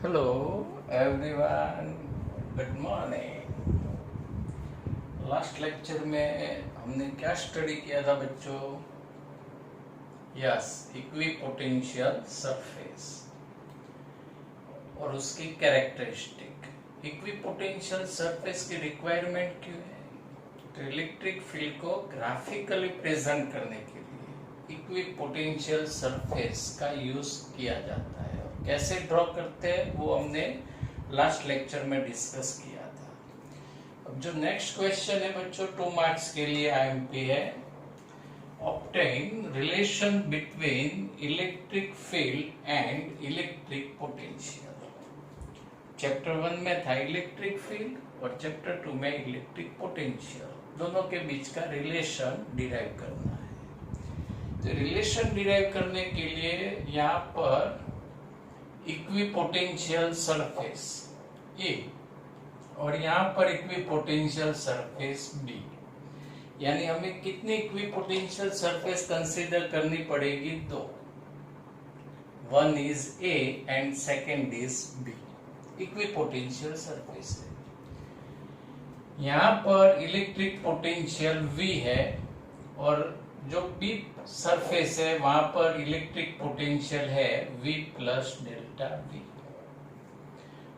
Hello everyone, good morning. Last lecture में हमने क्या स्टडी किया था बच्चों? यस, इक्विपोटेंशियल सरफेस और उसकी कैरेक्टरिस्टिक। इक्विपोटेंशियल सरफेस की रिक्वायरमेंट क्यों है? तो इलेक्ट्रिक फील्ड को ग्राफिकली प्रेजेंट करने के लिए इक्विपोटेंशियल सरफेस का यूज किया जाता है। कैसे ड्रॉ करते हैं वो हमने लास्ट लेक्चर में डिस्कस किया था। अब जो नेक्स्ट क्वेश्चन है बच्चों 2 मार्क्स के लिए आईएमपी है, obtain relation between electric field and electric potential. Chapter 1 में था इलेक्ट्रिक फील्ड और चैप्टर 2 में इलेक्ट्रिक पोटेंशियल, दोनों के बीच का रिलेशन डिराइव करना है। तो रिलेशन डिराइव करने के लिए यहाँ पर इक्विपोटेंशियल सरफेस ए और यहाँ पर इक्विपोटेंशियल सरफेस बी, यानी हमें कितनी इक्विपोटेंशियल सरफेस कंसीडर करनी पड़ेगी? 2। 1 is A and second is B. Equipotential surface है। यहाँ पर इलेक्ट्रिक पोटेंशियल V है और जो बी सरफेस है वहां पर इलेक्ट्रिक पोटेंशियल है V प्लस डेल्टा V,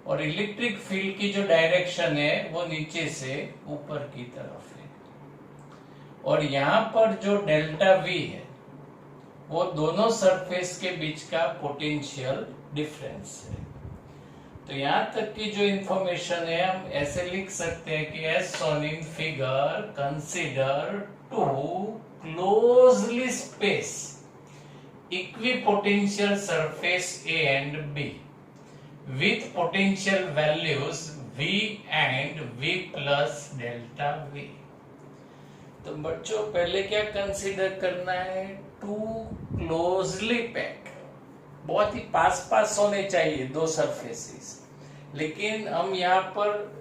और इलेक्ट्रिक फील्ड की जो डायरेक्शन है वो नीचे से ऊपर की तरफ है, और यहाँ पर जो डेल्टा V है वो दोनों सरफेस के बीच का पोटेंशियल डिफरेंस है। तो यहाँ तक की जो इंफॉर्मेशन है हम ऐसे लिख सकते हैं कि as shown in figure consider two closely spaced equipotential surface A and B with potential values V and V plus delta V। तो बच्चों पहले क्या कंसीडर करना है? 2 closely packed, बहुत ही पास पास होने चाहिए 2 सरफेसेस, लेकिन हम यहाँ पर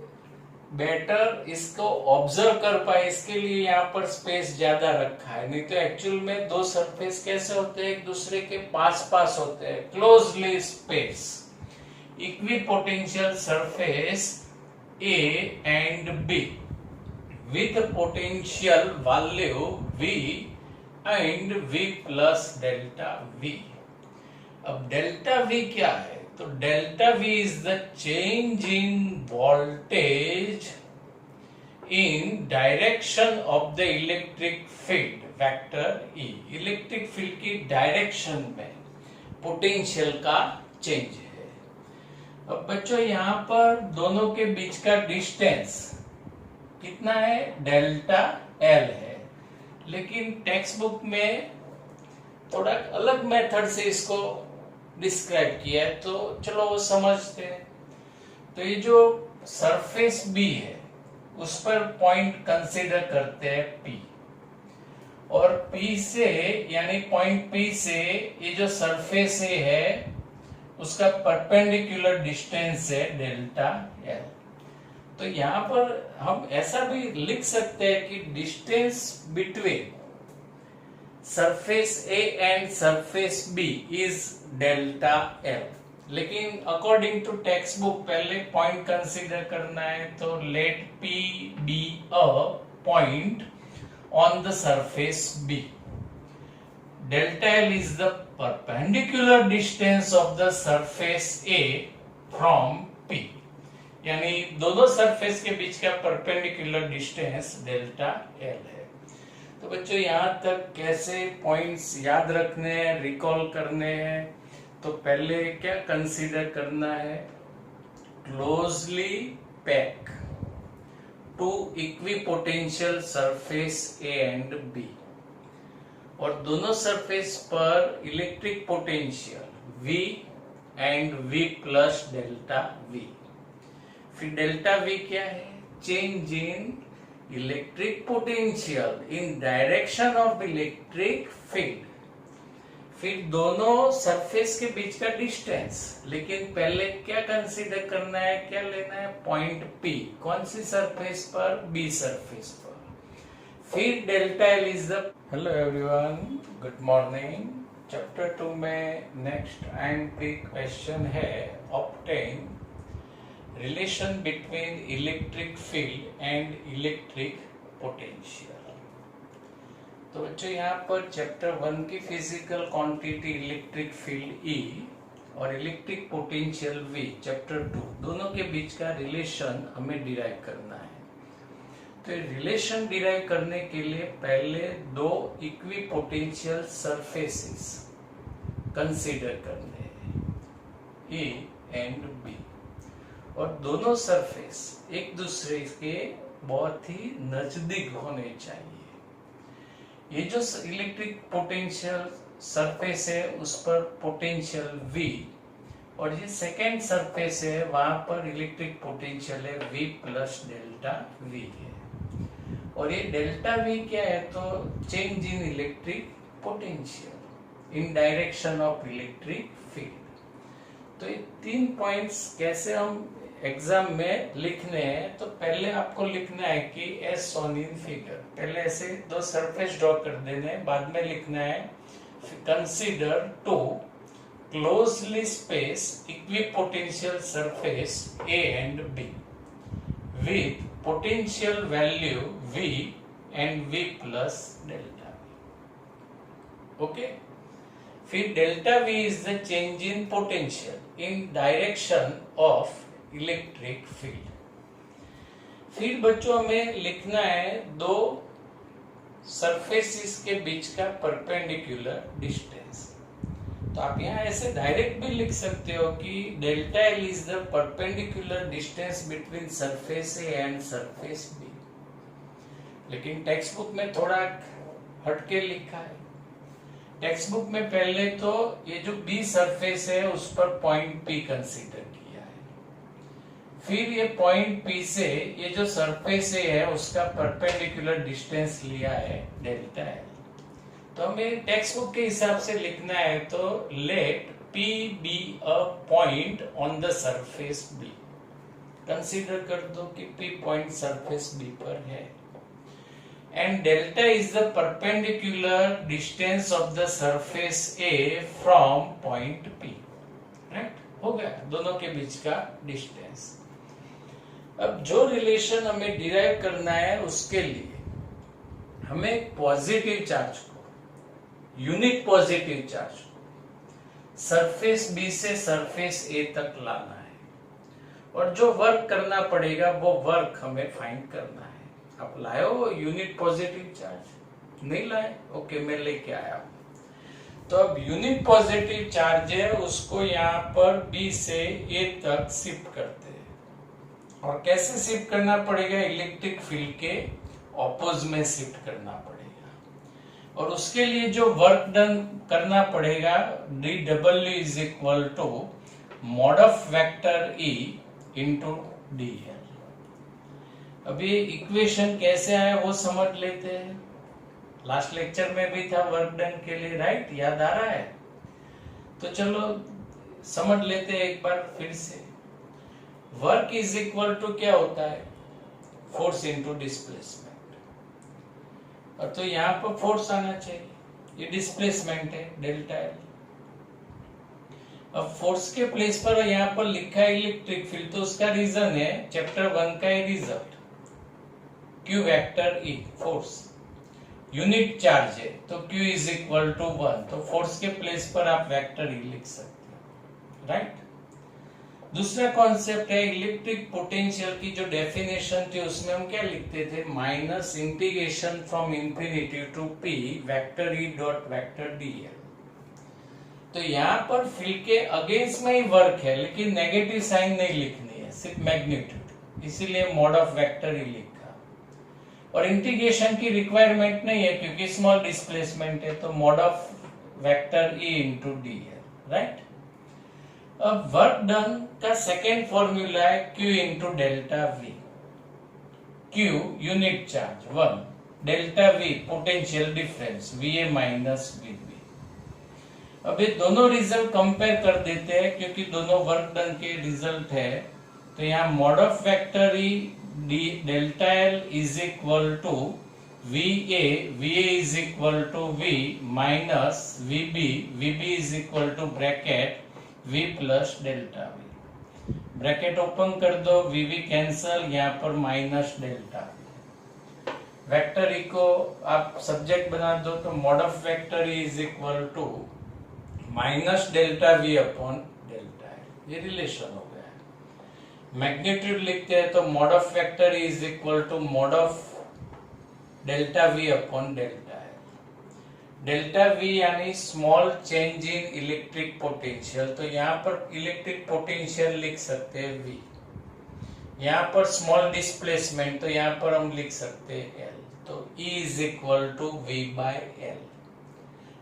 बेटर इसको ऑब्जर्व कर पाए इसके लिए यहाँ पर स्पेस ज्यादा रखा है। नहीं तो एक्चुअल में 2 सरफेस कैसे होते हैं? एक दूसरे के पास पास होते हैं, closely spaced. Equipotential surface A and B with potential value V and V plus delta V। अब डेल्टा V क्या है? तो delta V is the change in voltage in direction of the electric field vector E। Electric field की direction में potential का change है। अब बच्चों यहाँ पर दोनों के बीच का डिस्टेंस कितना है? डेल्टा L है, लेकिन टेक्स्ट बुक में थोड़ा अलग मेथड से इसको डिस्क्राइब किया है, तो चलो वो समझते हैं। तो ये जो सरफेस B है उस पर पॉइंट कंसीडर करते हैं P, और P से यानी पॉइंट P से ये जो सरफेस A है उसका परपेंडिकुलर डिस्टेंस है डेल्टा L। तो यहाँ पर हम ऐसा भी लिख सकते हैं कि distance between surface A and surface B is delta L, लेकिन अकॉर्डिंग टू टेक्स्ट बुक पहले पॉइंट कंसीडर करना है, तो let P be a point on the surface B। Delta L is the perpendicular distance of the surface A from P, यानी दोनों surface के बीच का perpendicular distance delta L है। तो बच्चों यहाँ तक कैसे पॉइंट्स याद रखने हैं, रिकॉल करने हैं, तो पहले क्या कंसीडर करना है? Closely pack 2 equipotential surface A and B, और दोनों सरफेस पर electric potential V and V plus delta V। फिर डेल्टा V क्या है? Change in electric potential in direction of electric field. फिर दोनों सरफेस के बीच का डिस्टेंस, लेकिन पहले क्या कंसीडर करना है? क्या लेना है? Point P। कौन सी सरफेस पर? B सरफेस पर। फिर delta L is the hello everyone, good morning. Chapter 2 में नेक्स्ट एमपी क्वेश्चन है obtain relation between electric field and electric potential. तो बच्चों यहाँ पर चैप्टर 1 की physical quantity electric field E और इलेक्ट्रिक पोटेंशियल V चैप्टर 2 दोनों के बीच का रिलेशन हमें डिराइव करना है। तो रिलेशन डिराइव करने के लिए पहले दो इक्वी पोटेंशियल सरफेसेस कंसीडर करने हैं, E एंड B, और दोनों सरफेस एक दूसरे के बहुत ही नजदीक होने चाहिए। ये जो इलेक्ट्रिक पोटेंशियल सरफेस है उस पर पोटेंशियल V और ये सेकेंड सरफेस है वहां पर इलेक्ट्रिक पोटेंशियल है V प्लस डेल्टा V है। और ये डेल्टा V क्या है? तो change in electric potential in direction of electric field. तो ये 3 पॉइंट्स कैसे हम एग्जाम में लिखने हैं? तो पहले आपको लिखना है कि एज शोन इन फिगर, पहले ऐसे दो सरफेस ड्रॉ कर देने, बाद में लिखना है consider two closely spaced equipotential surface A and B with potential value V and V plus delta V. Okay? फिर delta V is the change in potential in direction of electric field. फिर बच्चों हमें लिखना है दो surfaces के बीच का perpendicular distance. तो आप यहाँ ऐसे डायरेक्ट भी लिख सकते हो कि delta L is the perpendicular distance between surface A and surface B, लेकिन टेक्स्ट बुक में थोड़ा हटके लिखा है। टेक्स्ट बुक में पहले तो ये जो B सरफेस है उस पर पॉइंट P कंसीडर किया है, फिर ये पॉइंट P से ये जो सरफेस A है उसका परपेंडिकुलर डिस्टेंस लिया है डेल्टा L। तो हमें टेक्स्ट बुक के हिसाब से लिखना है, तो let P be a point on the surface B। Consider कर दो कि P पॉइंट सरफेस B पर है and delta is the perpendicular distance of the surface A from point P। Right, हो गया दोनों के बीच का डिस्टेंस। अब जो रिलेशन हमें डिराइव करना है उसके लिए हमें पॉजिटिव चार्ज को, unit positive charge surface B से सरफेस A तक लाना है और जो वर्क करना पड़ेगा वो वर्क हमें फाइंड करना है। आप लाए हो यूनिट पॉजिटिव चार्ज? नहीं लाए? ओके, मैं लेके आया हूं। तो अब यूनिट पॉजिटिव चार्ज है उसको यहाँ पर B से A तक शिफ्ट करते हैं। और कैसे शिफ्ट करना पड़ेगा? इलेक्ट्रिक फील्ड के ऑपोज में शिफ्ट करना पड़ेगा और उसके लिए जो वर्क डन करना पड़ेगा dW is equal to mod of vector E into dl। अभी इक्वेशन कैसे आया वो समझ लेते हैं। लास्ट लेक्चर में भी था वर्क डन के लिए, राइट? याद आ रहा है? तो चलो समझ लेते हैं एक बार फिर से। वर्क इज इक्वल टू क्या होता है? Force into displacement. तो यहाँ पर फोर्स आना चाहिए, ये डिस्प्लेसमेंट है डेल्टा L। अब फोर्स के प्लेस पर यहाँ पर लिखा है इलेक्ट्रिक फील्ड, तो उसका रीजन है चैप्टर 1 का ही result, Q vector E force. Unit charge है तो Q इज इक्वल टू 1, तो फोर्स के प्लेस पर आप वेक्टर E लिख सकते हो, राइट? दूसरा कॉन्सेप्ट है इलेक्ट्रिक पोटेंशियल की जो डेफिनेशन थी उसमें हम क्या लिखते थे? Minus integration from infinity to P vector E dot vector dl। तो यहाँ पर फील्ड के अगेंस्ट में ही वर्क है लेकिन नेगेटिव साइन नहीं लिखनी है, सिर्फ मैग्नीट्यूड, इसीलिए मॉड ऑफ वेक्टर E लिखा। और इंटीग्रेशन की रिक्वायरमेंट नहीं है क्योंकि स्मॉल डिस्प्लेसमेंट है, तो mod of vector E into dl, right? अब वर्क डन का सेकेंड फॉर्मूला है Q into delta V। Q unit charge 1, delta V potential difference VA minus VB। अब ये दोनों रिजल्ट कंपेयर कर देते हैं क्योंकि दोनों वर्क डन के रिजल्ट है। तो यहाँ mod of vector E delta L is equal to VA is equal to V minus VB is equal to bracket V plus delta V। Bracket open कर दो, VV कैंसल, यहाँ पर minus delta. Vector E को आप subject बना दो तो mod of vector E is equal to minus delta V upon delta L। ये रिलेशन हो गया। मैग्नीट्यूड लिखते हैं तो mod of vector E is equal to mod of delta V upon delta L। Delta V यानी small change in electric potential, तो यहाँ पर इलेक्ट्रिक पोटेंशियल लिख सकते हैं V। यहाँ पर स्मॉल डिस्प्लेसमेंट, तो यहाँ पर हम लिख सकते हैं L, तो E is equal to V by L।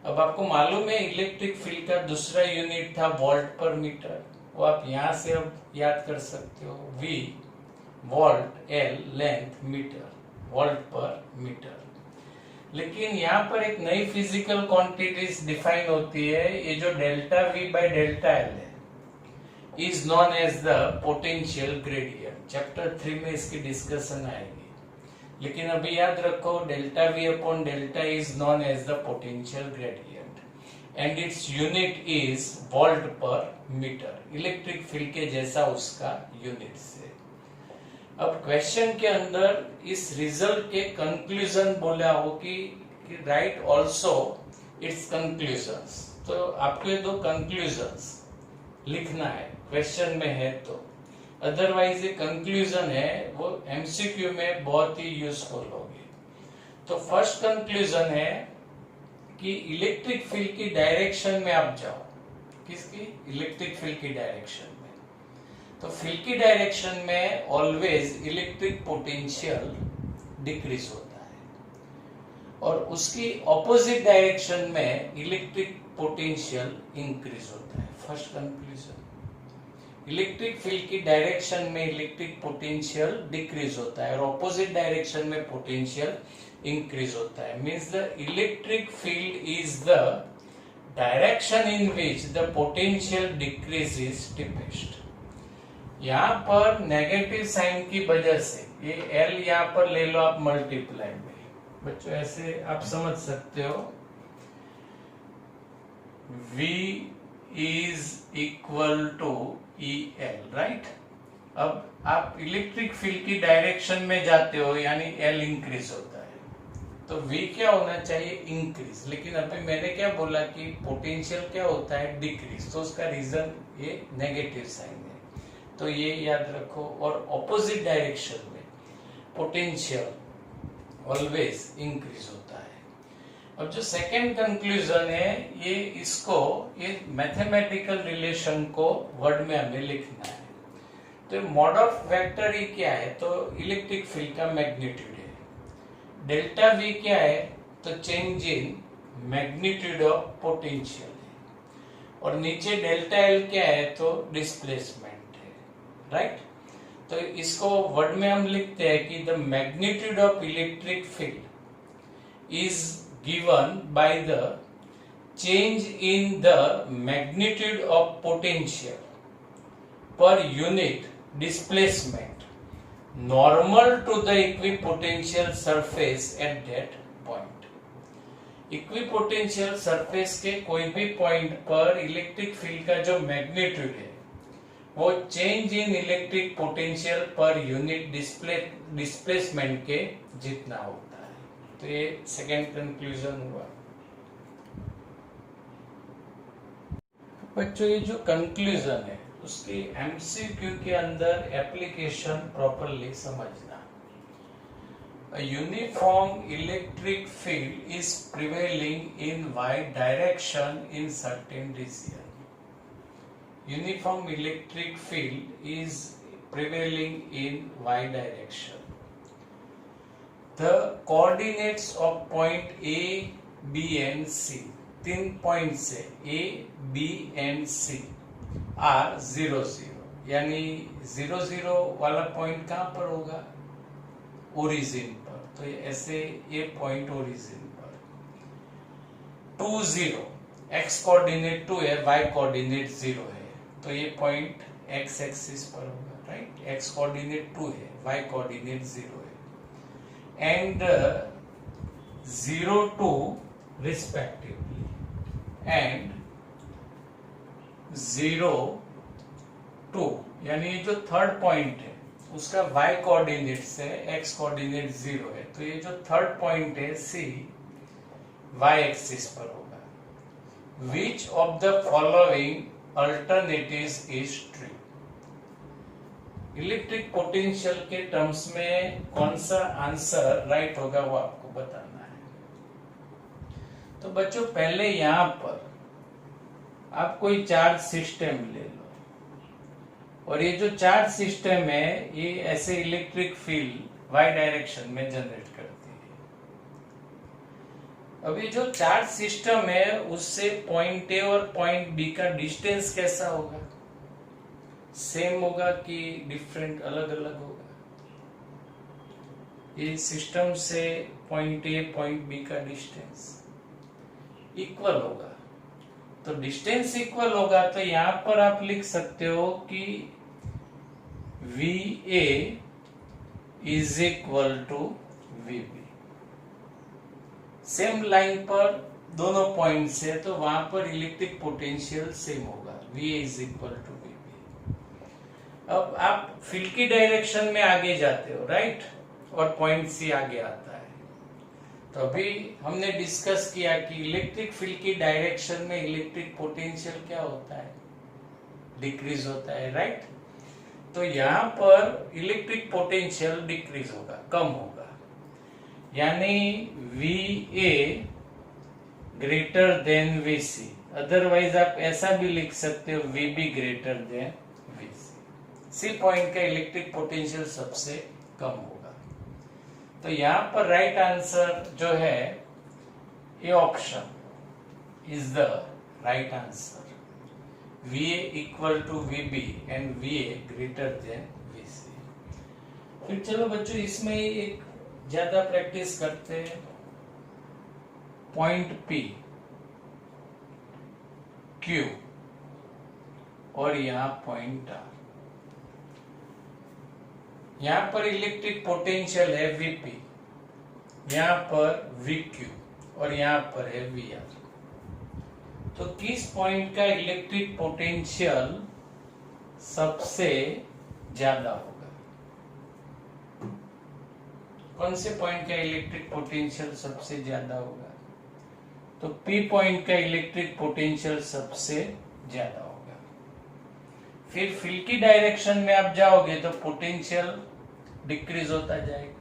अब आपको मालूम है इलेक्ट्रिक फील्ड का दूसरा यूनिट था वोल्ट पर मीटर, वो आप यहाँ से अब याद कर सकते हो, V volt, L length metre, volt per metre. लेकिन यहाँ पर एक नई फिजिकल क्वांटिटीज डिफाइन होती है, ये जो delta V by delta L है is known as the potential gradient. Chapter 3 में इसकी डिस्कशन आएगी, लेकिन अभी याद रखो delta V upon delta is known as the potential gradient and its unit is volt per metre, electric field के जैसा उसका यूनिट से। अब क्वेश्चन के अंदर इस रिजल्ट के कंक्लूजन बोला हो कि राइट ऑल्सो इट्स कंक्लूजन्स, तो आपको ये दो कंक्लूजन्स लिखना है क्वेश्चन में है, तो अदरवाइज ये कंक्लूजन है वो एमसीक्यू में बहुत ही यूजफुल होगी। तो फर्स्ट कंक्लूजन है कि इलेक्ट्रिक फील्ड की डायरेक्शन में आप जाओ, किसकी? इलेक्ट्रिक फील्ड की डायरेक्शन में, तो फील्ड की डायरेक्शन में ऑलवेज इलेक्ट्रिक पोटेंशियल डिक्रीज होता है और उसकी ऑपोजिट डायरेक्शन में इलेक्ट्रिक पोटेंशियल इंक्रीज होता है। फर्स्ट कंक्लूजन, इलेक्ट्रिक फील्ड की डायरेक्शन में इलेक्ट्रिक पोटेंशियल डिक्रीज होता है और ऑपोजिट डायरेक्शन में पोटेंशियल इंक्रीज होता है। Means the electric field is the direction in which the potential decrease is steepest. यहाँ पर नेगेटिव साइन की वजह से ये L यहाँ पर ले लो आप मल्टीप्लाई में, बच्चों ऐसे आप समझ सकते हो, V is equal to EL, right. अब आप इलेक्ट्रिक फील्ड की डायरेक्शन में जाते हो यानी L इंक्रीज होता है, तो V क्या होना चाहिए? इंक्रीज। लेकिन अभी मैंने क्या बोला कि पोटेंशियल क्या होता है? डिक्रीज, तो उसका रीजन ये नेगेटिव साइन है, तो ये याद रखो। और ऑपोजिट डायरेक्शन में पोटेंशियल ऑलवेज इंक्रीज होता है। अब जो सेकेंड कंक्लूजन है ये इसको, ये मैथमेटिकल रिलेशन को वर्ड में हमें लिखना है। तो मॉड ऑफ वेक्टर ई क्या है? तो इलेक्ट्रिक फील्ड का मैग्नीट्यूड है। डेल्टा V क्या है? तो change in magnitude of potential है। और नीचे डेल्टा L क्या है? तो डिस्प्लेसमेंट, राइट। तो इसको वर्ड में हम लिखते हैं कि the magnitude of electric field is given by the change in the magnitude of potential per unit displacement normal to the equipotential surface at that point. Equipotential surface के कोई भी पॉइंट पर इलेक्ट्रिक फील्ड का जो magnitude है वो change in electric potential per unit displacement के जितना होता है। तो ये सेकेंड कंक्लूजन हुआ। बच्चों ये जो कंक्लूजन है उसकी एमसीक्यू के अंदर एप्लीकेशन प्रॉपरली समझना। A uniform electric field is prevailing in y direction in certain region. Uniform electric field is prevailing in y direction. The coordinates of point A, B and C, 3 points से A, B and C are 0, 0. यानी 0, 0 वाला point कहाँ पर होगा? Origin पर। तो ऐसे ये पॉइंट ओरिजिन पर 2, 0, x कोऑर्डिनेट 2 है, y कोऑर्डिनेट 0 है, तो ये पॉइंट x एक्सिस पर होगा, राइट। x कोऑर्डिनेट 2 है, y कोऑर्डिनेट 0 है। एंड 0 2 रिस्पेक्टिवली एंड 0 2, यानी ये जो थर्ड पॉइंट है उसका y कोऑर्डिनेट से x कोऑर्डिनेट 0 है, तो ये जो थर्ड पॉइंट है C y एक्सिस पर होगा। Which of the following alternatives is true? Electric potential के टर्म्स में कौन सा आंसर राइट होगा वो आपको बताना है। तो बच्चों पहले यहां पर आप कोई चार्ज सिस्टम ले लो, और ये जो चार्ज सिस्टम है ये ऐसे इलेक्ट्रिक फील्ड y डायरेक्शन में जनरेट करती है। अब ये जो चार्ज सिस्टम है उससे पॉइंट ए और पॉइंट बी का डिस्टेंस कैसा होगा? सेम होगा कि डिफरेंट, अलग अलग होगा? ये सिस्टम से पॉइंट ए पॉइंट बी का डिस्टेंस इक्वल होगा, तो डिस्टेंस इक्वल होगा तो यहां पर आप लिख सकते हो कि VA is equal to VB। Same line पर दोनों पॉइंट से, तो वहां पर इलेक्ट्रिक पोटेंशियल सेम होगा, VA is equal to VB। अब आप फील्ड की डायरेक्शन में आगे जाते हो, राइट, और पॉइंट C आगे आता है। तो अभी हमने डिस्कस किया कि इलेक्ट्रिक फील्ड की डायरेक्शन में इलेक्ट्रिक पोटेंशियल क्या होता है? डिक्रीज होता है, राइट। तो यहां पर इलेक्ट्रिक पोटेंशियल डिक्रीज होगा, कम होगा, यानी VA greater than VC। Otherwise आप ऐसा भी लिख सकते हो VB greater than VC। C point का इलेक्ट्रिक पोटेंशियल सबसे कम होगा। तो यहां पर राइट आंसर जो है ये option is the right answer. VA equal to VB and VA greater than VC। फिर चलो बच्चों इसमें एक ज्यादा प्रैक्टिस करते हैं। पॉइंट P Q और यहां पॉइंट R, यहां पर इलेक्ट्रिक पोटेंशियल है VP, यहां पर VQ और यहां पर है VR। तो किस पॉइंट का इलेक्ट्रिक पोटेंशियल सबसे ज्यादा होगा? कौन से पॉइंट का इलेक्ट्रिक पोटेंशियल सबसे ज्यादा होगा? तो P पॉइंट का इलेक्ट्रिक पोटेंशियल सबसे ज्यादा होगा। फिर फील्ड की डायरेक्शन में आप जाओगे तो पोटेंशियल डिक्रीज होता जाएगा।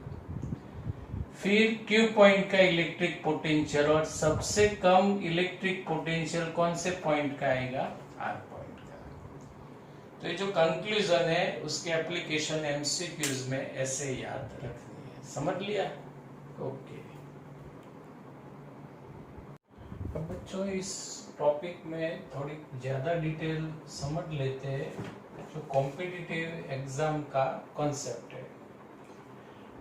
फिर Q पॉइंट का इलेक्ट्रिक पोटेंशियल, और सबसे कम इलेक्ट्रिक पोटेंशियल कौन से पॉइंट का आएगा? R पॉइंट का। तो ये जो कंक्लूजन है उसके एप्लीकेशन MCQs में ऐसे याद रखनी है। समझ लिया? ओके। अब बच्चों इस टॉपिक में थोड़ी ज्यादा डिटेल समझ लेते हैं जो कॉम्पिटिटिव एग्जाम का कॉन्सेप्ट है।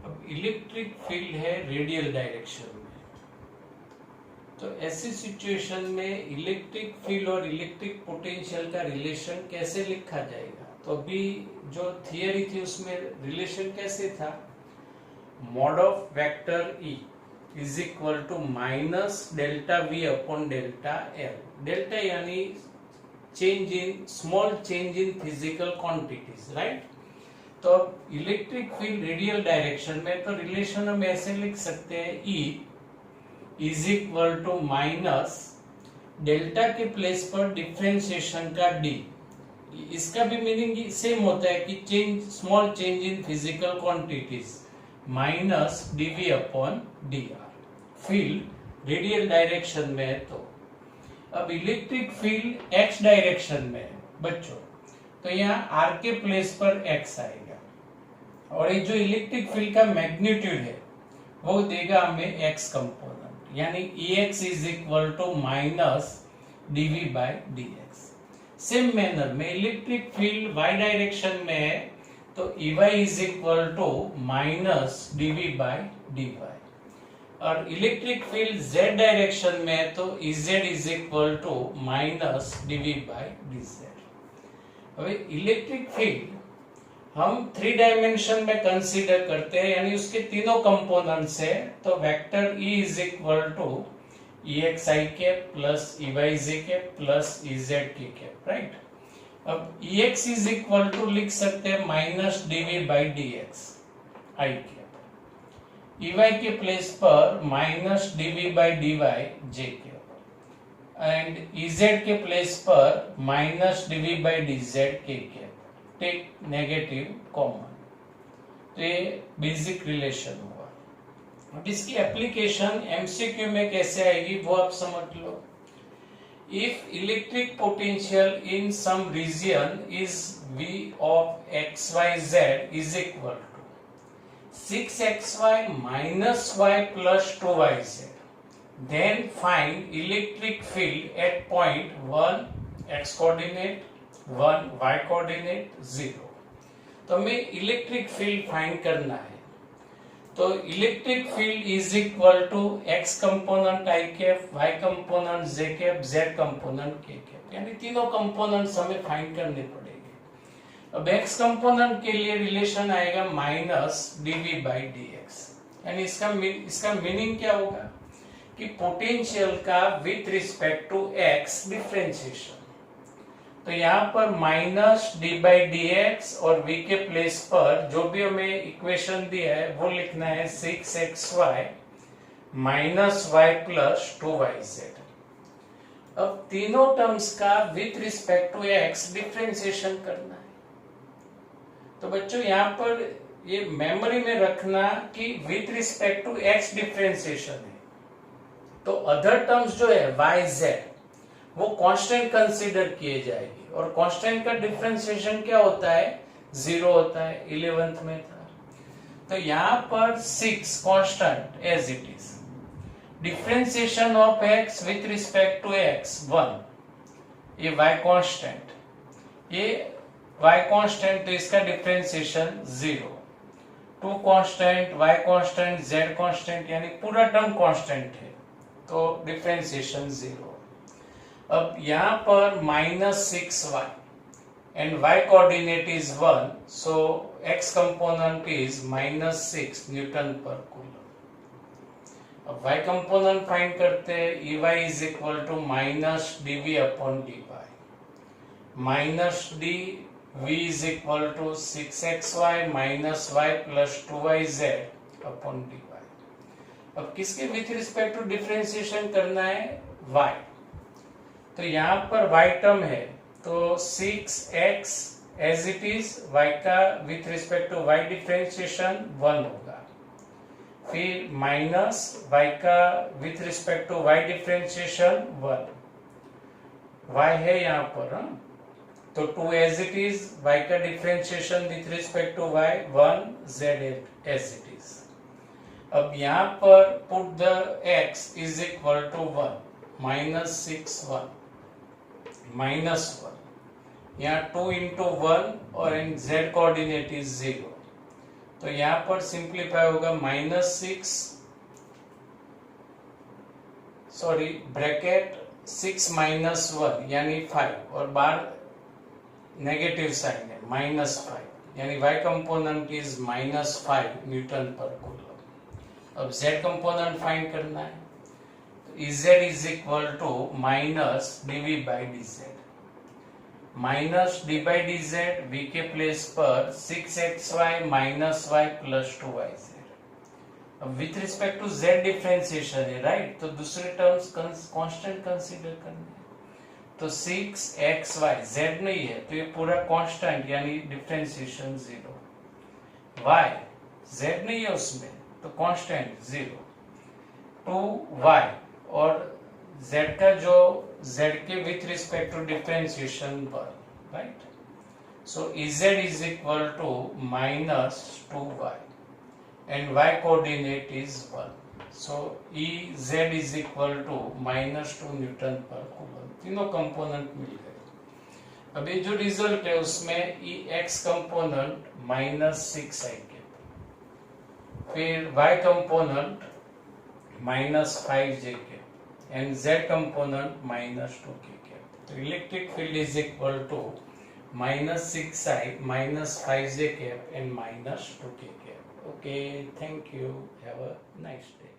अब इलेक्ट्रिक फील्ड है रेडियल डायरेक्शन में, तो ऐसी सिचुएशन में इलेक्ट्रिक फील्ड और इलेक्ट्रिक पोटेंशियल का रिलेशन कैसे लिखा जाएगा? तो अभी जो थियरी थी उसमें रिलेशन कैसे था? Mod of vector E is equal to minus delta V upon delta L। Delta यानी change in, small change in physical quantities, right. तो अब इलेक्ट्रिक फील्ड रेडियल डायरेक्शन में तो रिलेशन हम ऐसे लिख सकते हैं E is equal to minus delta के प्लेस पर डिफरेंशिएशन का D। इसका भी मीनिंग सेम होता है कि change, small change in physical quantities minus dV upon dr। Field radial direction में है। तो अब इलेक्ट्रिक फील्ड x डायरेक्शन में है बच्चों, तो यहाँ r के प्लेस पर x आएगा, और ये जो इलेक्ट्रिक फील्ड का मैग्नीट्यूड है वो देगा हमें x कंपोनेंट, यानी Ex is equal to minus dV by dx। Same manner में इलेक्ट्रिक फील्ड y डायरेक्शन में है तो Ey is equal to minus dV by dy, और इलेक्ट्रिक फील्ड z डायरेक्शन में है तो Ez is equal to minus dV by dz। હવે electric field हम 3 डायमेंशन में कंसीडर करते हैं, यानी उसके तीनों कंपोनेंट्स है, तो vector E is equal to EX I cap plus EY J cap plus EZ K cap, right. अब EX इज इक्वल टू लिख सकते हैं minus DV by DX I cap, EY के प्लेस पर minus DV by DY J cap and EZ के place पर minus DV by DZ K cap, take negative common. तो ये बेसिक रिलेशन हुआ। अब इसकी एप्लीकेशन एमसीक्यू में कैसे आएगी वो आप समझ लो। If electric potential in some region is V of XYZ is equal to 6XY minus Y plus 2YZ, then find electric field at point 1 X coordinate, 1 Y coordinate 0। तो हमें इलेक्ट्रिक फील्ड फाइंड करना है। तो electric field is equal to X component I cap, Y component J cap, Z component K cap, यानी तीनों components हमें find करने पड़ेंगे। अब एक्स कंपोनेंट के लिए रिलेशन आएगा minus DV by D X, यानी इसका मीनिंग क्या होगा कि पोटेंशियल का with respect to X differentiation. तो यहाँ पर minus D by D X और v के प्लेस पर जो भी हमें इक्वेशन दिया है वो लिखना है 6xy minus y plus 2yz। अब तीनों टर्म्स का with respect to x differentiation करना है। तो बच्चों यहाँ पर ये मेमोरी में रखना कि with respect to x differentiation है, तो अदर टर्म्स जो है yz वो कांस्टेंट कंसीडर किए जाएगी, और कांस्टेंट का डिफरेंशिएशन क्या होता है, 0 होता है, 11th में था। तो यहाँ पर 6 constant as it is, differentiation of x with respect to x 1, ये y कांस्टेंट, ये y कांस्टेंट, तो इसका differentiation 0, 2 constant, y constant, z constant, यानी पूरा टर्म कांस्टेंट है, तो डिफरेंशिएशन 0। अब यहाँ पर माइनस 6y and y coordinate is 1, so x component is minus 6 newton per coulomb. अब y कंपोनेंट फाइंड करते हैं, Ey is equal to minus dv upon dy, minus dv is equal to 6xy minus y plus 2yz upon dy। अब किसके with respect to differentiation करना है, y। तो यहाँ पर y टर्म है, तो 6x as it is, y का with respect to y differentiation 1 होगा, फिर माइनस y का with respect to y differentiation 1, y है यहाँ पर, तो 2 एज इट इज, y का differentiation with respect to y 1, z as it is. अब यहाँ पर put the x is equal to 1, minus 6 1 minus 1, यहाँ 2 इंटू 1 और इन z कोऑर्डिनेट इज 0, तो यहाँ पर सिंप्लीफाई होगा माइनस 6, सॉरी ब्रैकेट 6 माइनस 1 यानी 5, और बाहर नेगेटिव साइन है माइनस 5, यानी y component is minus 5 Newton per coulomb. अब z कंपोनेंट फाइंड करना है, Ez is equal to minus dv by dz, minus d by dz, v के प्लेस पर 6xy minus y plus 2yz। अब with respect to z differentiation है, right, तो दूसरे terms constant consider करने हैं, तो 6xy z नहीं है तो ये पूरा कांस्टेंट यानी डिफरेंशिएशन 0, y z नहीं है उसमें तो कांस्टेंट 0, 2y और z का जो z के with respect to differentiation 1, right, so Ez is equal to minus 2y and y coordinate is 1, so Ez is equal to minus 2 newton per coulomb. तीनों component मिल गए। अब ये जो रिजल्ट है उसमें Ex component minus 6i cap, फिर y component minus 5j cap and z component minus 2k cap. तो electric field is equal to minus 6i minus 5j cap and minus 2k cap. Okay, thank you. Have a nice day.